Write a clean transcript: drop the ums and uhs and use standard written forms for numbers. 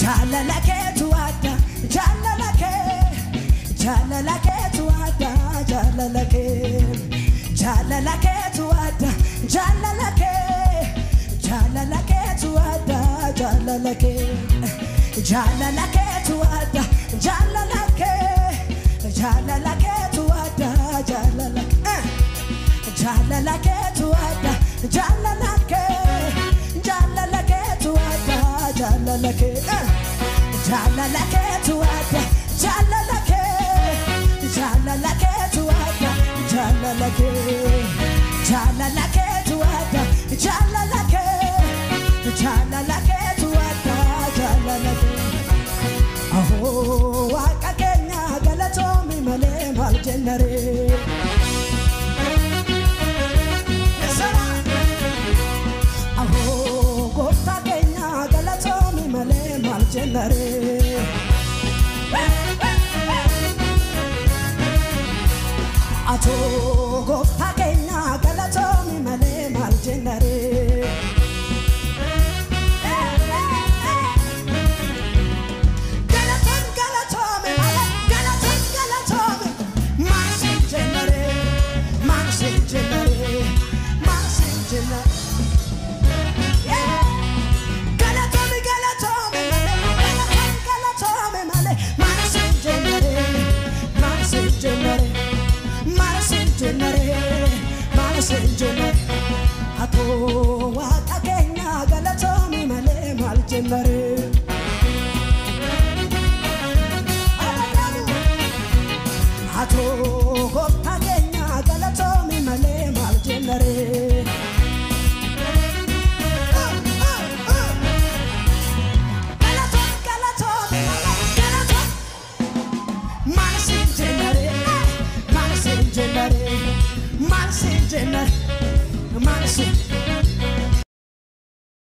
Jalalake tuada, jalalake, jalalake tuada, jalalake, jalalake tuada, jalalake, jalalake tuada, jalalake, jalalake tuada, jalalake, jalalake tuada, jalalake, jalalake tuada, jalalake, jalalake tuada, jalalake, jalalake tuada, jalalake, jalalake tuada, jalalake, jalalake tuada, jalalake, jalalake tuada, jalalake. Aho wakakenya galatomi male maljenare. Aho wakakenya galatomi male maljenare. Ato wakakenya galatomi male maljenare. Ato wakakenya galatomi male maljenare. Ato wakakenya galatomi male maljenare. Marsin